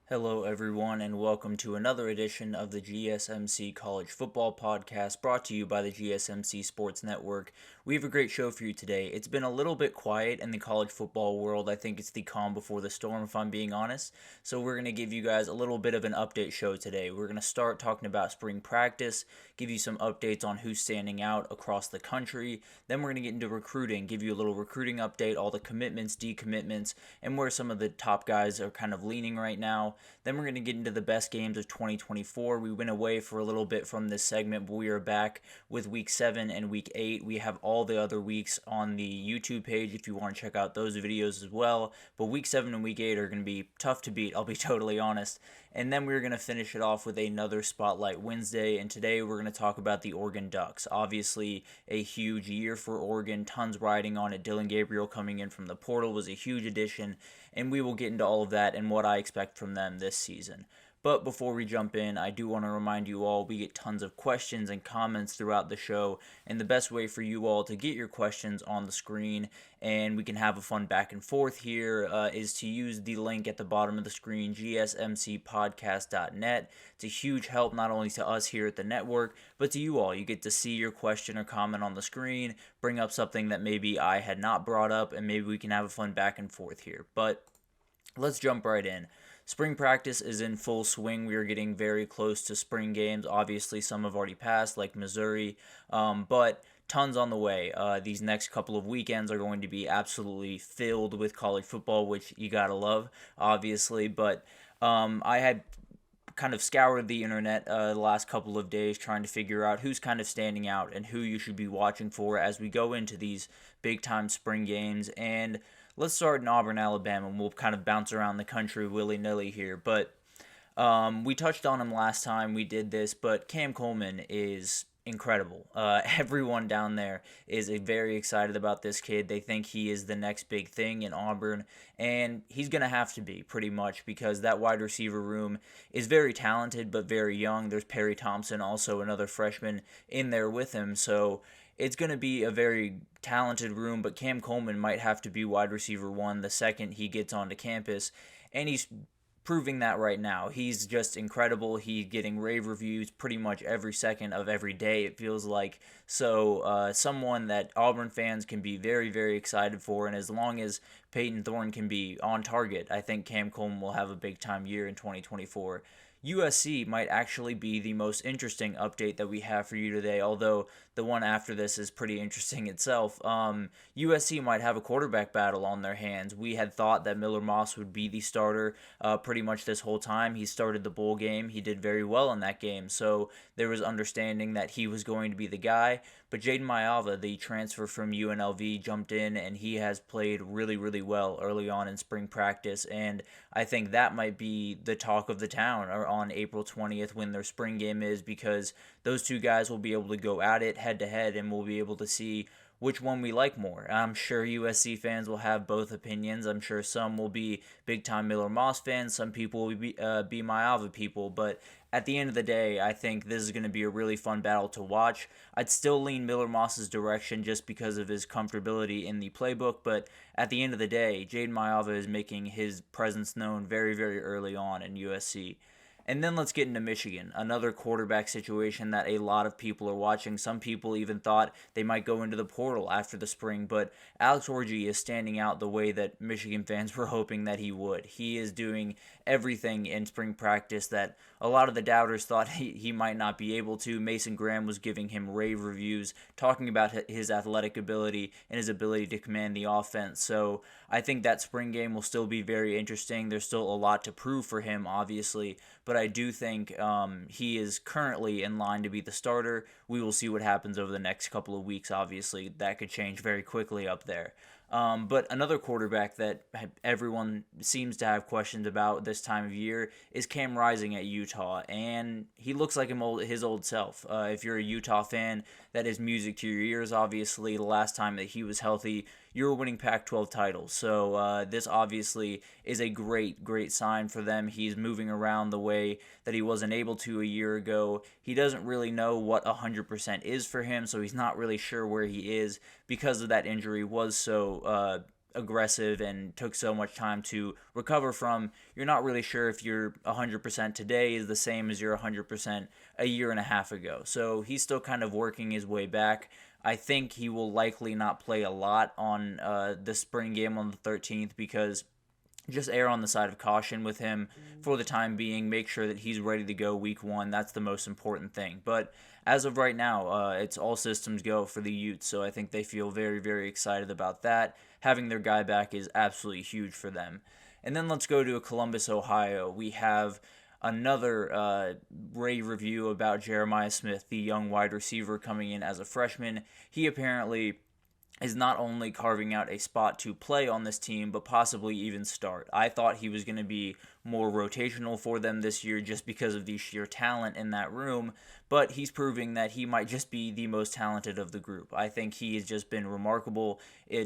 Hello, everyone, and welcome to another edition of the GSMC College Football Podcast brought to you by the GSMC Sports Network. We have a great show for you today. It's been a little bit quiet in the college football world. I think it's the calm before the storm, if I'm being honest. So, we're going to give you guys a little bit of an update show today. We're going to start talking about spring practice, give you some updates on who's standing out across the country. Then, we're going to get into recruiting, give you a little recruiting update, all the commitments, decommitments, and where some of the top guys are kind of leaning right now. Then we're going to get into the best games of 2024. We went away for a little bit from this segment, but we are back with Week 7 and Week 8. We have all the other weeks on the YouTube page if you want to check out those videos as well. But Week 7 and Week 8 are going to be tough to beat, I'll be totally honest. And then we're going to finish it off with another Spotlight Wednesday, and today we're going to talk about the Oregon Ducks. Obviously, a huge year for Oregon, tons riding on it. Dylan Gabriel coming in from the portal was a huge addition, and we will get into all of that and what I expect from them this season. But before we jump in, I do want to remind you all we get tons of questions and comments throughout the show, and the best way for you all to get your questions on the screen and we can have a fun back and forth here is to use the link at the bottom of the screen, gsmcpodcast.net. It's a huge help not only to us here at the network, but to you all. You get to see your question or comment on the screen, bring up something that maybe I had not brought up, and maybe we can have a fun back and forth here. But let's jump right in. Spring practice is in full swing. We are getting very close to spring games. Obviously, some have already passed, like Missouri, but tons on the way. These next couple of weekends are going to be absolutely filled with college football, which you gotta love, obviously. But I had kind of scoured the internet the last couple of days trying to figure out who's kind of standing out and who you should be watching for as we go into these big-time spring games. And let's start in Auburn, Alabama, and we'll kind of bounce around the country willy-nilly here. But we touched on him last time we did this, but Cam Coleman is incredible. Everyone down there is very excited about this kid. They think he is the next big thing in Auburn, and he's going to have to be pretty much because that wide receiver room is very talented but very young. There's Perry Thompson, also another freshman, in there with him, so it's going to be a very talented room, but Cam Coleman might have to be wide receiver 1 the second he gets onto campus, and he's proving that right now. He's just incredible. He's getting rave reviews pretty much every second of every day, it feels like. So someone that Auburn fans can be very, very excited for, and as long as Peyton Thorne can be on target, I think Cam Coleman will have a big-time year in 2024. USC might actually be the most interesting update that we have for you today, although the one after this is pretty interesting itself. USC might have a quarterback battle on their hands. We had thought that Miller Moss would be the starter pretty much this whole time. He started the bowl game. He did very well in that game, so there was understanding that he was going to be the guy. But Jaden Maiava, the transfer from UNLV, jumped in, and he has played really, really well early on in spring practice, and I think that might be the talk of the town on April 20th when their spring game is, because those two guys will be able to go at it head-to-head, and we'll be able to see which one we like more. I'm sure USC fans will have both opinions. I'm sure some will be big-time Miller Moss fans. Some people will be Maiava people. But at the end of the day, I think this is going to be a really fun battle to watch. I'd still lean Miller Moss's direction just because of his comfortability in the playbook. But at the end of the day, Jaden Maiava is making his presence known very, very early on in USC. And then let's get into Michigan, another quarterback situation that a lot of people are watching. Some people even thought they might go into the portal after the spring, but Alex Orji is standing out the way that Michigan fans were hoping that he would. He is doing everything in spring practice that a lot of the doubters thought he might not be able to. Mason Graham was giving him rave reviews, talking about his athletic ability and his ability to command the offense. So I think that spring game will still be very interesting. There's still a lot to prove for him, obviously, but I do think he is currently in line to be the starter. We will see what happens over the next couple of weeks, obviously. That could change very quickly up there. But another quarterback that everyone seems to have questions about this time of year is Cam Rising at Utah, and he looks like his old self. If you're a Utah fan, that is music to your ears. Obviously, the last time that he was healthy, you were winning Pac-12 titles. So this obviously is a great sign for them. He's moving around the way that he wasn't able to a year ago. He doesn't really know what 100% is for him, so he's not really sure where he is because of that injury was so aggressive and took so much time to recover from. You're not really sure if your 100% today is the same as your 100% a year and a half ago. So he's still kind of working his way back. I think he will likely not play a lot on the spring game on the 13th because just err on the side of caution with him for the time being. Make sure that he's ready to go week one. That's the most important thing. But as of right now, it's all systems go for the Utes, so I think they feel very excited about that. Having their guy back is absolutely huge for them. And then let's go to Columbus, Ohio. We have another rave review about Jeremiah Smith, the young wide receiver coming in as a freshman. He apparently is not only carving out a spot to play on this team, but possibly even start. I thought he was going to be more rotational for them this year just because of the sheer talent in that room, but he's proving that he might just be the most talented of the group. I think he has just been remarkable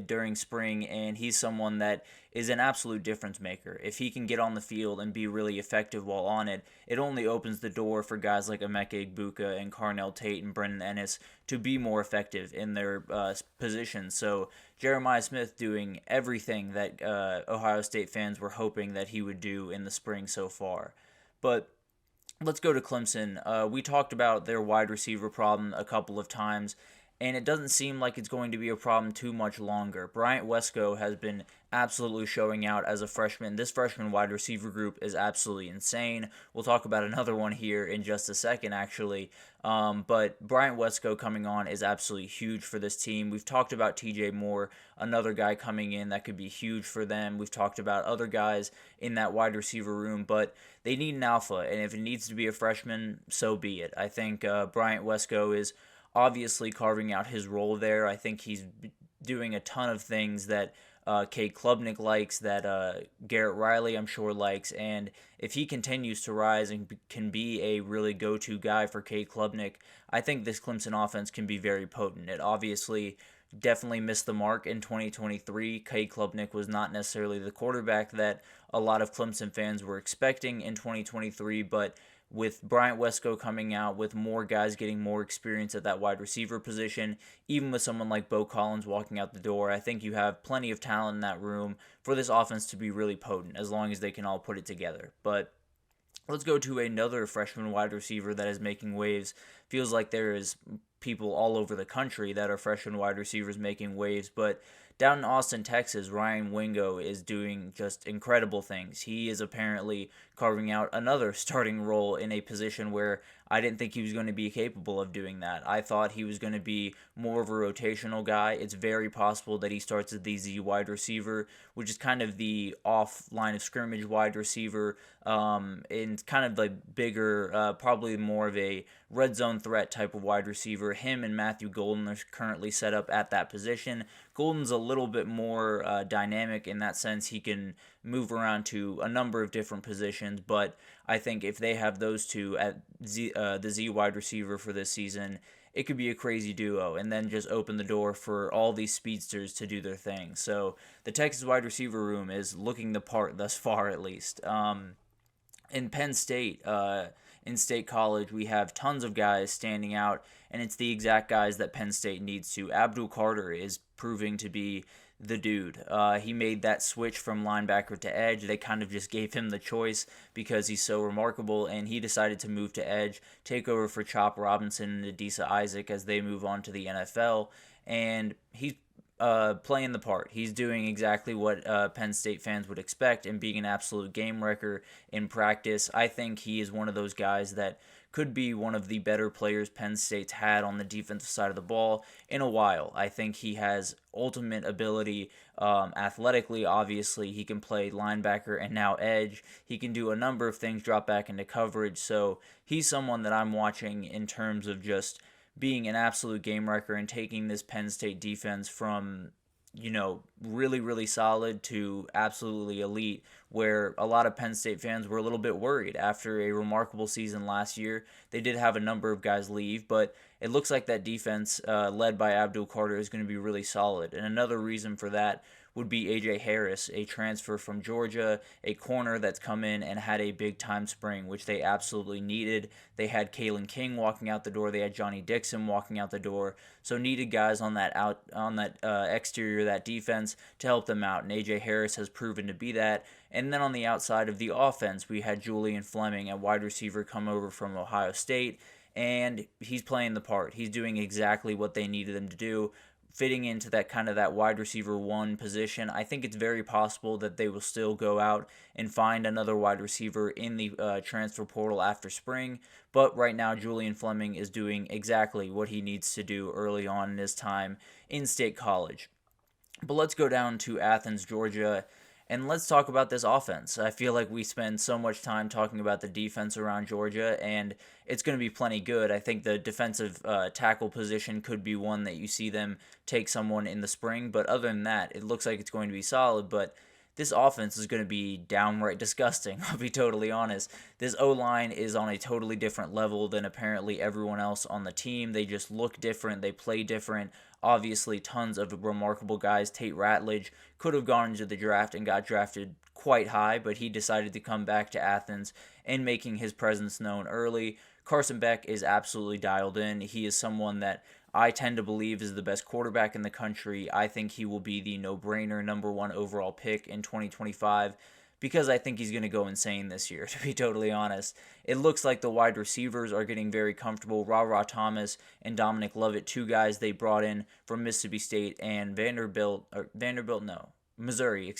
during spring, and he's someone that is an absolute difference maker. If he can get on the field and be really effective while on it, it only opens the door for guys like Emeka Egbuka and Carnell Tate and Brennan Ennis to be more effective in their positions. So Jeremiah Smith doing everything that Ohio State fans were hoping that he would do in the spring so far. But let's go to Clemson. We talked about their wide receiver problem a couple of times, and it doesn't seem like it's going to be a problem too much longer. Bryant Wesco has been absolutely showing out as a freshman. This freshman wide receiver group is absolutely insane. We'll talk about another one here in just a second, actually. But Bryant Wesco coming on is absolutely huge for this team. We've talked about TJ Moore, another guy coming in that could be huge for them. We've talked about other guys in that wide receiver room, but they need an alpha, and if it needs to be a freshman, so be it. I think Bryant Wesco is obviously carving out his role there. I think he's doing a ton of things that Cade Klubnik likes, that Garrett Riley, I'm sure, likes, and if he continues to rise and can be a really go-to guy for Cade Klubnik, I think this Clemson offense can be very potent. It obviously definitely missed the mark in 2023. Cade Klubnik was not necessarily the quarterback that a lot of Clemson fans were expecting in 2023, but with Bryant Wesco coming out, with more guys getting more experience at that wide receiver position, even with someone like Bo Collins walking out the door, I think you have plenty of talent in that room for this offense to be really potent, as long as they can all put it together. But let's go to another freshman wide receiver that is making waves. Feels like there is people all over the country that are freshman wide receivers making waves, but down in Austin, Texas, Ryan Wingo is doing just incredible things. He is apparently carving out another starting role in a position where I didn't think he was going to be capable of doing that. I thought he was going to be more of a rotational guy. It's very possible that he starts as the Z wide receiver, which is kind of the off line of scrimmage wide receiver, and kind of the bigger, probably more of a red zone threat type of wide receiver. Him and Matthew Golden are currently set up at that position. Golden's a little bit more dynamic in that sense. He can move around to a number of different positions, but I think if they have those two at the Z wide receiver for this season, it could be a crazy duo, and then just open the door for all these speedsters to do their thing. So the Texas wide receiver room is looking the part thus far, at least. In Penn State, in State College, we have tons of guys standing out, and it's the exact guys that Penn State needs to. Abdul Carter is proving to be the dude. He made that switch from linebacker to edge. They kind of just gave him the choice because he's so remarkable, and he decided to move to edge, take over for Chop Robinson and Adisa Isaac as they move on to the NFL, and he's playing the part. He's doing exactly what Penn State fans would expect and being an absolute game wrecker in practice. I think he is one of those guys that could be one of the better players Penn State's had on the defensive side of the ball in a while. I think he has ultimate ability athletically. Obviously, he can play linebacker and now edge. He can do a number of things, drop back into coverage. So he's someone that I'm watching in terms of just being an absolute game wrecker and taking this Penn State defense from, really, really solid to absolutely elite, where a lot of Penn State fans were a little bit worried after a remarkable season last year. They did have a number of guys leave, but it looks like that defense, led by Abdul Carter, is going to be really solid. And another reason for that would be A.J. Harris, a transfer from Georgia, a corner that's come in and had a big-time spring, which they absolutely needed. They had Kalen King walking out the door. They had Johnny Dixon walking out the door. So needed guys on that exterior of that defense to help them out, and A.J. Harris has proven to be that. And then on the outside of the offense, we had Julian Fleming, a wide receiver, come over from Ohio State, and he's playing the part. He's doing exactly what they needed him to do, fitting into that wide receiver one position. I think it's very possible that they will still go out and find another wide receiver in the transfer portal after spring. But right now, Julian Fleming is doing exactly what he needs to do early on in his time in State College. But let's go down to Athens, Georgia, and let's talk about this offense. I feel like we spend so much time talking about the defense around Georgia, and it's going to be plenty good. I think the defensive tackle position could be one that you see them take someone in the spring, but other than that, it looks like it's going to be solid. But this offense is going to be downright disgusting, I'll be totally honest. This O-line is on a totally different level than apparently everyone else on the team. They just look different. They play different. Obviously, tons of remarkable guys. Tate Ratledge could have gone into the draft and got drafted quite high, but he decided to come back to Athens and making his presence known early. Carson Beck is absolutely dialed in. He is someone that I tend to believe is the best quarterback in the country. I think he will be the no-brainer number one overall pick in 2025 because I think he's going to go insane this year, to be totally honest. It looks like the wide receivers are getting very comfortable. Ra Thomas and Dominic Lovett, two guys they brought in from Mississippi State and Missouri,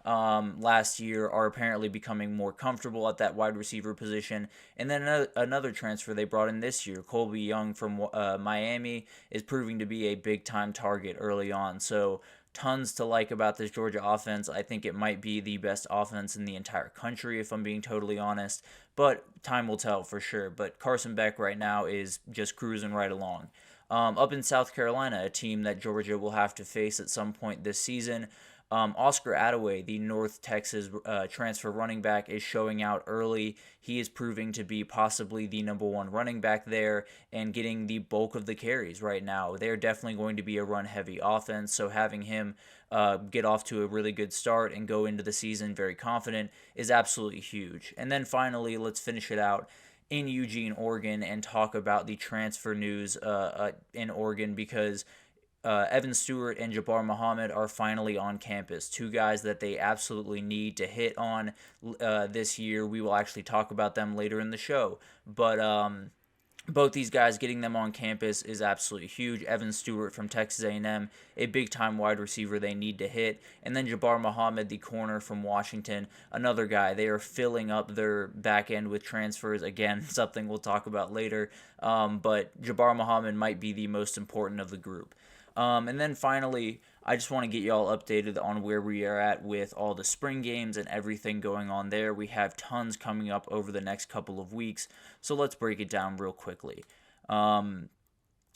last year, are apparently becoming more comfortable at that wide receiver position. And then another transfer they brought in this year, Colby Young from Miami, is proving to be a big-time target early on. So tons to like about this Georgia offense. I think it might be the best offense in the entire country, if I'm being totally honest. But time will tell for sure. But Carson Beck right now is just cruising right along. Up in South Carolina, a team that Georgia will have to face at some point this season, Oscar Attaway, the North Texas transfer running back, is showing out early. He is proving to be possibly the number one running back there and getting the bulk of the carries right now. They're definitely going to be a run-heavy offense, so having him get off to a really good start and go into the season very confident is absolutely huge. And then finally, let's finish it out in Eugene, Oregon, and talk about the transfer news in Oregon, because Evan Stewart and Jabbar Muhammad are finally on campus. Two guys that they absolutely need to hit on this year. We will actually talk about them later in the show. But both these guys, getting them on campus is absolutely huge. Evan Stewart from Texas A&M, a big-time wide receiver they need to hit. And then Jabbar Muhammad, the corner from Washington, another guy. They are filling up their back end with transfers. Again, something we'll talk about later. But Jabbar Muhammad might be the most important of the group. And then finally, I just want to get y'all updated on where we are at with all the spring games and everything going on there. We have tons coming up over the next couple of weeks, so let's break it down real quickly.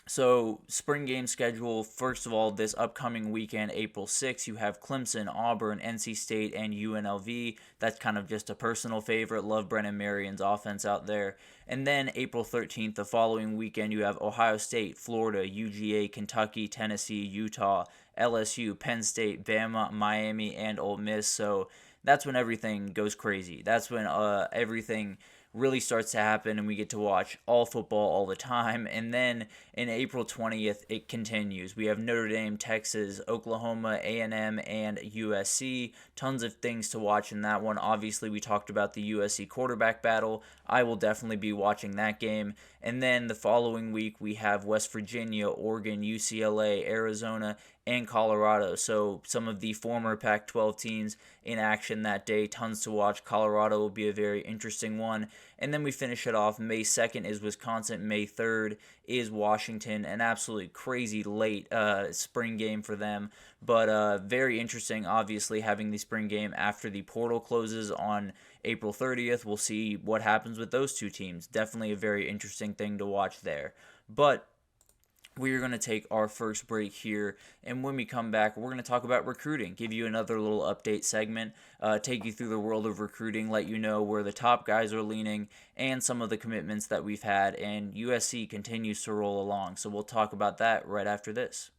So, spring game schedule, first of all, this upcoming weekend, April 6th, you have Clemson, Auburn, NC State, and UNLV. That's kind of just a personal favorite. Love Brennan Marion's offense out there. And then April 13th, the following weekend, you have Ohio State, Florida, UGA, Kentucky, Tennessee, Utah, LSU, Penn State, Bama, Miami, and Ole Miss. So that's when everything goes crazy. That's when everything really starts to happen and we get to watch all football all the time. And then in April 20th, it continues. We have Notre Dame, Texas, Oklahoma, A&M, and USC. Tons of things to watch in that one. Obviously, we talked about the USC quarterback battle. I will definitely be watching that game. And then the following week, we have West Virginia, Oregon, UCLA, Arizona, and Colorado. So some of the former Pac-12 teams in action that day. Tons to watch. Colorado will be a very interesting one. And then we finish it off. May 2nd is Wisconsin. May 3rd is Washington. An absolutely crazy late spring game for them. But very interesting, obviously, having the spring game after the portal closes on April 30th. We'll see what happens with those two teams. Definitely a very interesting thing to watch there. But we are going to take our first break here, and when we come back, we're going to talk about recruiting, give you another little update segment, take you through the world of recruiting, let you know where the top guys are leaning, and some of the commitments that we've had, and USC continues to roll along, so we'll talk about that right after this.